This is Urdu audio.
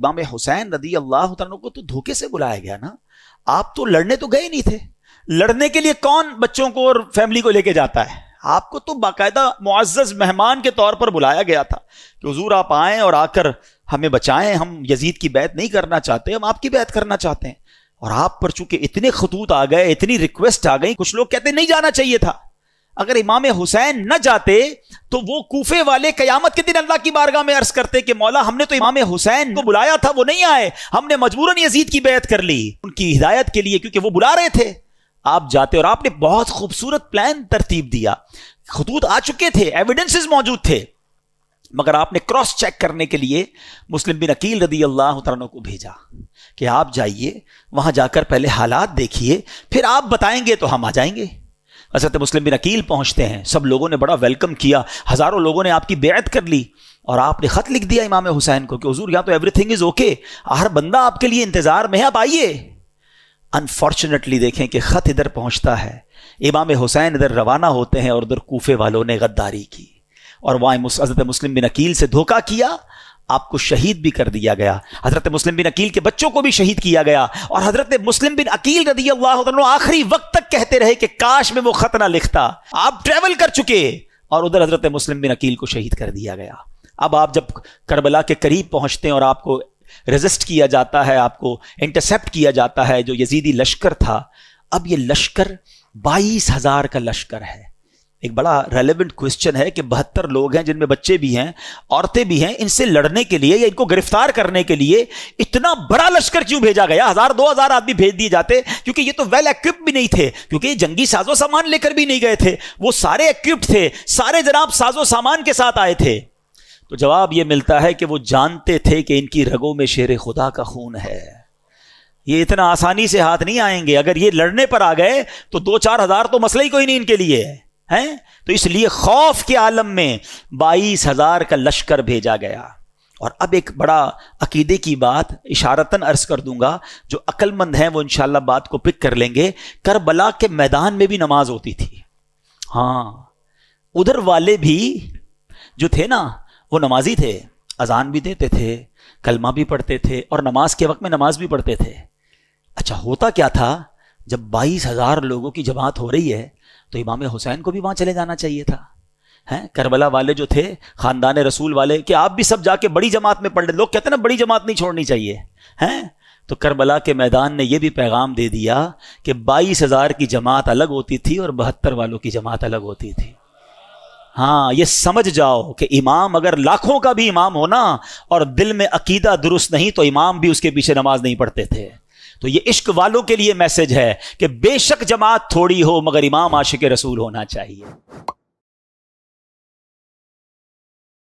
امام حسین رضی اللہ عنہ کو تو دھوکے سے بلایا گیا نا. آپ تو لڑنے تو گئے نہیں تھے. لڑنے کے لیے کون بچوں کو اور فیملی کو لے کے جاتا ہے؟ آپ کو تو باقاعدہ معزز مہمان کے طور پر بلایا گیا تھا کہ حضور آپ آئیں اور آ کر ہمیں بچائیں. ہم یزید کی بیعت نہیں کرنا چاہتے, ہم آپ کی بیعت کرنا چاہتے ہیں. اور آپ پر چونکہ اتنے خطوط آ گئے, اتنی ریکویسٹ آ گئی, کچھ لوگ کہتے نہیں جانا چاہیے تھا. اگر امام حسین نہ جاتے تو وہ کوفے والے قیامت کے دن اللہ کی بارگاہ میں عرض کرتے کہ مولا ہم نے تو امام حسین کو بلایا تھا, وہ نہیں آئے, ہم نے مجبوراً یزید کی بیعت کر لی ان کی ہدایت کے لیے کیونکہ وہ بلا رہے تھے. آپ جاتے اور آپ نے بہت خوبصورت پلان ترتیب دیا. خطوط آ چکے تھے, ایویڈنسز موجود تھے, مگر آپ نے کراس چیک کرنے کے لیے مسلم بن عقیل رضی اللہ عنہ کو بھیجا کہ آپ جائیے وہاں جا کر پہلے حالات دیکھیے, پھر آپ بتائیں گے تو ہم آ جائیں گے. حضرت مسلم بن عقیل پہنچتے ہیں, سب لوگوں نے بڑا ویلکم کیا, ہزاروں لوگوں نے آپ کی بیعت کر لی, اور آپ نے خط لکھ دیا امام حسین کو کہ حضور یہاں تو ایوری تھنگ از اوکے, ہر بندہ آپ کے لیے انتظار میں ہے, آپ آئیے. انفارچونیٹلی دیکھیں کہ خط ادھر پہنچتا ہے, امام حسین ادھر روانہ ہوتے ہیں اور ادھر کوفے والوں نے غداری کی اور وہاں حضرت مسلم بن عقیل سے دھوکہ کیا. آپ کو شہید بھی کر دیا گیا, حضرت مسلم بن عقیل کے بچوں کو بھی شہید کیا گیا, اور حضرت مسلم بن عقیل رضی اللہ عنہ آخری وقت تک کہتے رہے کہ کاش میں وہ خط نہ لکھتا. آپ ٹریول کر چکے اور ادھر حضرت مسلم بن عقیل کو شہید کر دیا گیا. اب آپ جب کربلا کے قریب پہنچتے ہیں اور آپ کو ریزسٹ کیا جاتا ہے, آپ کو انٹرسپٹ کیا جاتا ہے جو یزیدی لشکر تھا. اب یہ لشکر 22,000 کا لشکر ہے. ایک بڑا ریلیونٹ کوسچن ہے کہ 72 لوگ ہیں جن میں بچے بھی ہیں, عورتیں بھی ہیں, ان سے لڑنے کے لیے یا ان کو گرفتار کرنے کے لیے اتنا بڑا لشکر کیوں بھیجا گیا؟ 1,000-2,000 آدمی بھیج دیے جاتے, کیونکہ یہ تو ویل ایکوپڈ بھی نہیں تھے, کیونکہ یہ جنگی ساز و سامان لے کر بھی نہیں گئے تھے, وہ سارے ایکوپڈ تھے, سارے جناب ساز و سامان کے ساتھ آئے تھے. تو جواب یہ ملتا ہے کہ وہ جانتے تھے کہ ان کی رگوں میں شیر خدا کا خون ہے, یہ اتنا آسانی سے ہاتھ نہیں آئیں گے. اگر یہ لڑنے پر آ گئے تو 2-4 ہزار تو مسئلہ ہی کوئی نہیں ان کے لیے ہے. تو اس لیے خوف کے عالم میں 22,000 کا لشکر بھیجا گیا. اور اب ایک بڑا عقیدے کی بات اشارتاً عرض کر دوں گا, جو عقل مند ہیں وہ انشاءاللہ بات کو پک کر لیں گے. کربلا کے میدان میں بھی نماز ہوتی تھی. ہاں, ادھر والے بھی جو تھے نا وہ نمازی تھے, اذان بھی دیتے تھے, کلمہ بھی پڑھتے تھے, اور نماز کے وقت میں نماز بھی پڑھتے تھے. اچھا ہوتا کیا تھا, جب 22,000 لوگوں کی جماعت ہو رہی ہے تو امام حسین کو بھی وہاں چلے جانا چاہیے تھا. کربلا والے جو تھے, خاندان رسول والے, کہ آپ بھی سب جا کے بڑی جماعت میں پڑھ لیں. لوگ کہتے ہیں نا بڑی جماعت نہیں چھوڑنی چاہیے. تو کربلا کے میدان نے یہ بھی پیغام دے دیا کہ 22,000 کی جماعت الگ ہوتی تھی اور 72 والوں کی جماعت الگ ہوتی تھی. ہاں, یہ سمجھ جاؤ کہ امام اگر لاکھوں کا بھی امام ہونا اور دل میں عقیدہ درست نہیں تو امام بھی اس کے پیچھے نماز نہیں پڑھتے تھے. تو یہ عشق والوں کے لیے میسج ہے کہ بے شک جماعت تھوڑی ہو مگر امام عاشق رسول ہونا چاہیے.